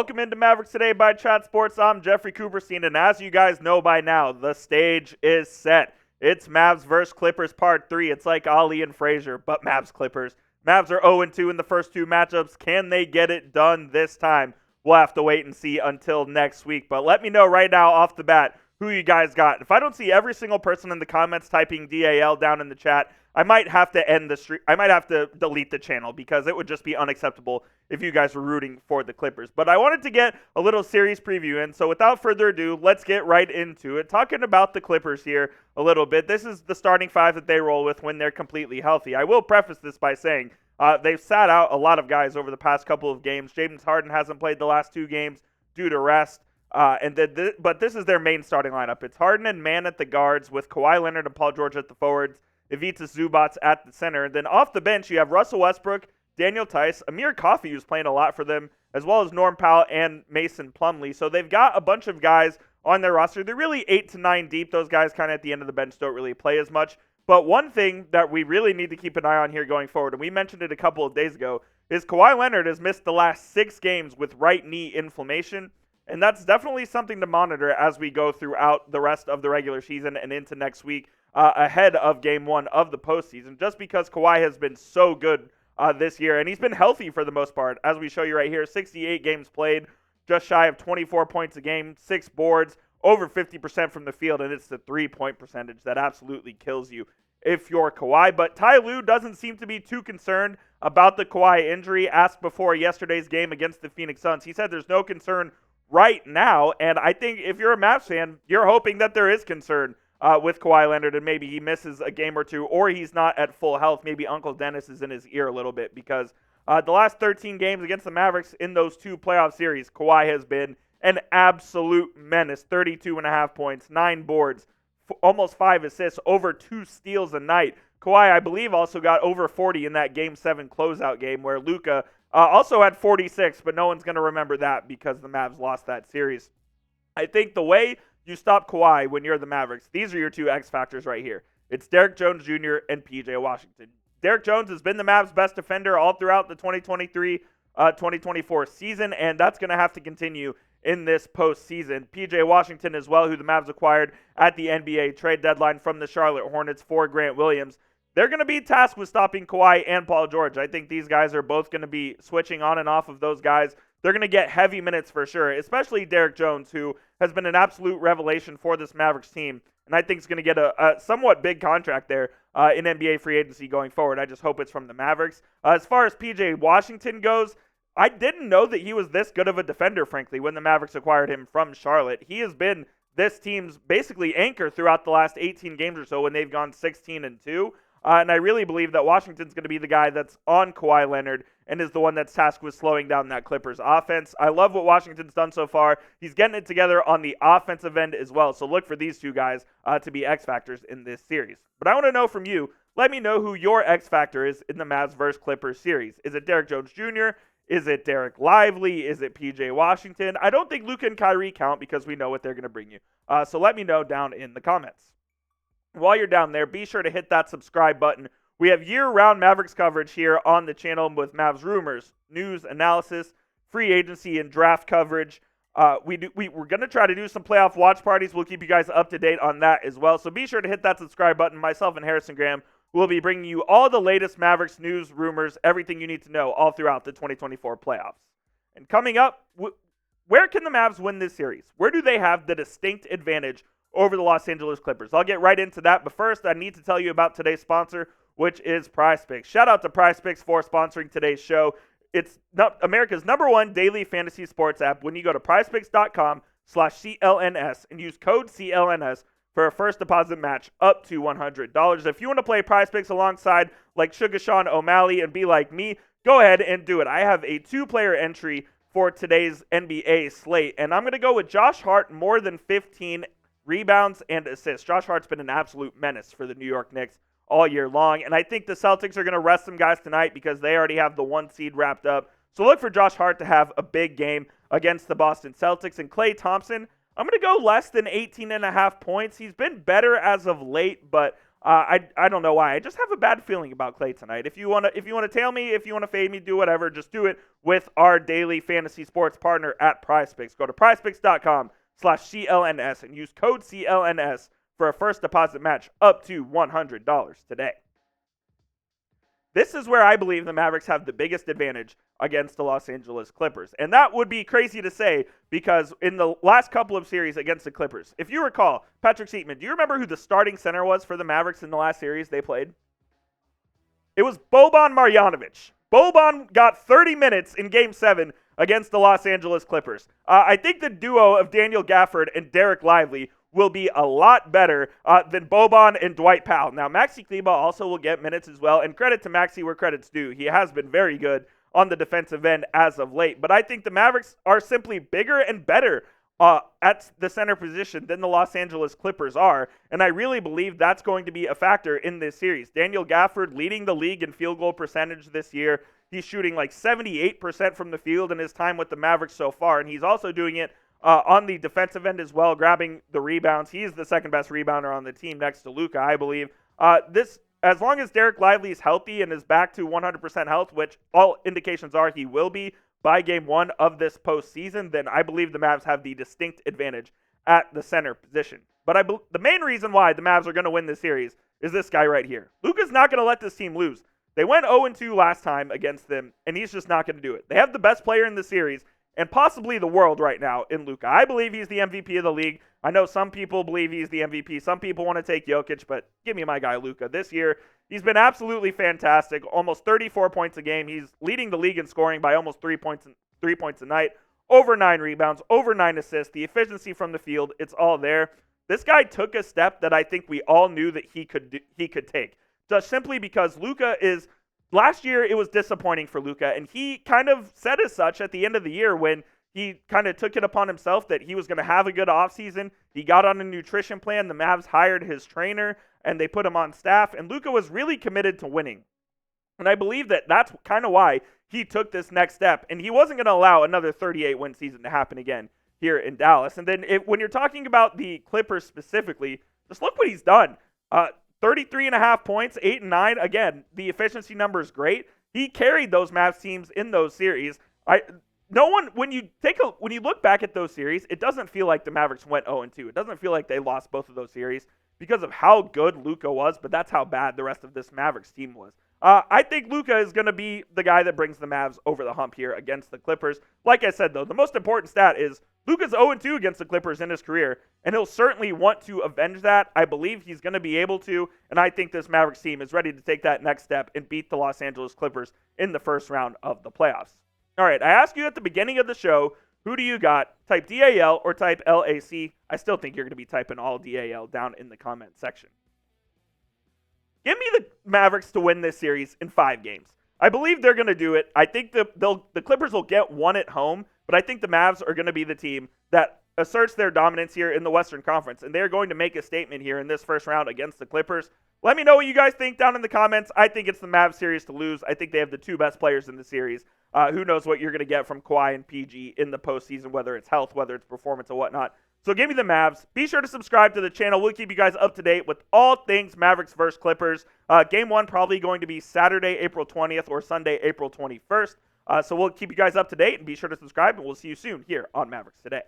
Welcome into Mavericks Today by Chat Sports. I'm Jeffrey Cooperstein, and as you guys know by now, the stage is set. It's Mavs vs. Clippers Part 3. It's like Ali and Frazier, but Mavs Clippers. Mavs are 0-2 in the first two matchups. Can they get it done this time? We'll have to wait and see until next week. But let me know right now off the bat who you guys got. If I don't see every single person in the comments typing DAL down in the chat, I might have to end the stream. I might have to delete the channel because it would just be unacceptable if you guys were rooting for the Clippers. But I wanted to get a little series preview in, so without further ado, let's get right into it. Talking about the Clippers here a little bit. This is the starting five that they roll with when they're completely healthy. I will preface this by saying they've sat out a lot of guys over the past couple of games. James Harden hasn't played the last two games due to rest. But this is their main starting lineup. It's Harden and Mann at the guards with Kawhi Leonard and Paul George at the forwards, Ivica Zubac at the center. Then off the bench, you have Russell Westbrook, Daniel Tice, Amir Coffey, who's playing a lot for them, as well as Norm Powell and Mason Plumlee. So they've got a bunch of guys on their roster. They're really 8 to 9 deep. Those guys kind of at the end of the bench don't really play as much. But one thing that we really need to keep an eye on here going forward, and we mentioned it a couple of days ago, is Kawhi Leonard has missed the last 6 games with right knee inflammation. And that's definitely something to monitor as we go throughout the rest of the regular season and into next week ahead of Game 1 of the postseason, just because Kawhi has been so good this year, and he's been healthy for the most part. As we show you right here, 68 games played, just shy of 24 points a game, 6 boards, over 50% from the field, and it's the three-point percentage that absolutely kills you if you're Kawhi. But Ty Lue doesn't seem to be too concerned about the Kawhi injury. Asked before yesterday's game against the Phoenix Suns, he said there's no concern right now, and I think if you're a Mavs fan, you're hoping that there is concern with Kawhi Leonard, and maybe he misses a game or two, or he's not at full health. Maybe Uncle Dennis is in his ear a little bit, because the last 13 games against the Mavericks in those 2 playoff series, Kawhi has been an absolute menace. 32.5 points, 9 boards, almost 5 assists, over 2 steals a night. Kawhi, I believe, also got over 40 in that Game 7 closeout game where Luka also had 46, but no one's going to remember that because the Mavs lost that series. I think the way you stop Kawhi when you're the Mavericks, these are your 2 X factors right here. It's Dereck Jones Jr. and P.J. Washington. Dereck Jones has been the Mavs' best defender all throughout the 2023-2024 season, and that's going to have to continue in this postseason. P.J. Washington as well, who the Mavs acquired at the NBA trade deadline from the Charlotte Hornets for Grant Williams. They're going to be tasked with stopping Kawhi and Paul George. I think these guys are both going to be switching on and off of those guys. They're going to get heavy minutes for sure, especially Dereck Jones, who has been an absolute revelation for this Mavericks team, and I think is going to get a somewhat big contract there in NBA free agency going forward. I just hope it's from the Mavericks. As far as P.J. Washington goes, I didn't know that he was this good of a defender, frankly, when the Mavericks acquired him from Charlotte. He has been this team's basically anchor throughout the last 18 games or so when they've gone 16-2. And I really believe that Washington's going to be the guy that's on Kawhi Leonard and is the one that's tasked with slowing down that Clippers offense. I love what Washington's done so far. He's getting it together on the offensive end as well. So look for these 2 guys to be X factors in this series. But I want to know from you, let me know who your X factor is in the Mavs vs. Clippers series. Is it Dereck Jones Jr.? Is it Dereck Lively? Is it P.J. Washington? I don't think Luka and Kyrie count because we know what they're going to bring you. So let me know down in the comments. While you're down there, be sure to hit that subscribe button. We have year-round Mavericks coverage here on the channel with Mavs rumors, news, analysis, free agency, and draft coverage. We're going to try to do some playoff watch parties. We'll keep you guys up to date on that as well. So be sure to hit that subscribe button. Myself and Harrison Graham will be bringing you all the latest Mavericks news, rumors, everything you need to know all throughout the 2024 playoffs. And coming up, where can the Mavs win this series? Where do they have the distinct advantage over the Los Angeles Clippers? I'll get right into that, but first I need to tell you about today's sponsor, which is PrizePicks. Shout out to PrizePicks for sponsoring today's show. It's America's #1 daily fantasy sports app. When you go to prizepicks.com/CLNS and use code CLNS for a first deposit match up to $100. If you want to play PrizePicks alongside like Sugar Sean O'Malley and be like me, go ahead and do it. I have a 2-player entry for today's NBA slate, and I'm going to go with Josh Hart, more than 15 rebounds and assists. Josh Hart's been an absolute menace for the New York Knicks all year long, and I think the Celtics are going to rest some guys tonight because they already have the 1 seed wrapped up. So look for Josh Hart to have a big game against the Boston Celtics. And Klay Thompson, I'm going to go less than 18.5 points. He's been better as of late, but I don't know why. I just have a bad feeling about Clay tonight. If you want to tail me, if you want to fade me, do whatever. Just do it with our daily fantasy sports partner at PrizePicks. Go to PrizePicks.com/CLNS and use code CLNS for a first deposit match up to $100 today. This is where I believe the Mavericks have the biggest advantage against the Los Angeles Clippers. And that would be crazy to say because in the last couple of series against the Clippers, if you recall, Patrick Seatman, do you remember who the starting center was for the Mavericks in the last series they played? It was Boban Marjanovic. Boban got 30 minutes in Game 7 against the Los Angeles Clippers. I think the duo of Daniel Gafford and Dereck Lively will be a lot better than Boban and Dwight Powell. Now, Maxi Kleber also will get minutes as well, and credit to Maxi where credit's due. He has been very good on the defensive end as of late, but I think the Mavericks are simply bigger and better at the center position than the Los Angeles Clippers are, and I really believe that's going to be a factor in this series. Daniel Gafford leading the league in field goal percentage this year. He's shooting like 78% from the field in his time with the Mavericks so far, and he's also doing it on the defensive end as well, grabbing the rebounds. He's the second best rebounder on the team next to Luka, I believe. As long as Dereck Lively is healthy and is back to 100% health, which all indications are he will be by Game 1 of this postseason, then I believe the Mavs have the distinct advantage at the center position. But the main reason why the Mavs are going to win this series is this guy right here. Luka's not going to let this team lose. They went 0-2 last time against them, and he's just not going to do it. They have the best player in the series, and possibly the world right now in Luka. I believe he's the MVP of the league. I know some people believe he's the MVP. Some people want to take Jokic, but give me my guy Luka. This year, he's been absolutely fantastic. Almost 34 points a game. He's leading the league in scoring by almost 3 points a night. Over 9 rebounds, over 9 assists. The efficiency from the field, it's all there. This guy took a step that I think we all knew that he could take. Just simply because Luka is... Last year, it was disappointing for Luka, and he kind of said as such at the end of the year when he kind of took it upon himself that he was going to have a good offseason. He got on a nutrition plan. The Mavs hired his trainer, and they put him on staff, and Luka was really committed to winning. And I believe that that's kind of why he took this next step, and he wasn't going to allow another 38-win season to happen again here in Dallas. And then when you're talking about the Clippers specifically, just look what he's done. 33.5 points, 8 and 9. Again, the efficiency number is great. He carried those Mavs teams in those series. When you look back at those series, it doesn't feel like the Mavericks went 0-2. It doesn't feel like they lost both of those series because of how good Luka was, but that's how bad the rest of this Mavericks team was. I think Luka is going to be the guy that brings the Mavs over the hump here against the Clippers. Like I said, though, the most important stat is Luka's 0-2 against the Clippers in his career, and he'll certainly want to avenge that. I believe he's going to be able to, and I think this Mavericks team is ready to take that next step and beat the Los Angeles Clippers in the first round of the playoffs. All right, I asked you at the beginning of the show, who do you got? Type DAL or type LAC. I still think you're going to be typing all DAL down in the comment section. Give me the Mavericks to win this series in 5 games. I believe they're going to do it. I think the Clippers will get one at home, but I think the Mavs are going to be the team that asserts their dominance here in the Western Conference, and they're going to make a statement here in this first round against the Clippers. Let me know what you guys think down in the comments. I think it's the Mavs series to lose. I think they have the 2 best players in the series. Who knows what you're going to get from Kawhi and PG in the postseason, whether it's health, whether it's performance, or whatnot. So give me the Mavs. Be sure to subscribe to the channel. We'll keep you guys up to date with all things Mavericks versus Clippers. Game 1 probably going to be Saturday, April 20th or Sunday, April 21st. So we'll keep you guys up to date, and be sure to subscribe, and we'll see you soon here on Mavericks Today.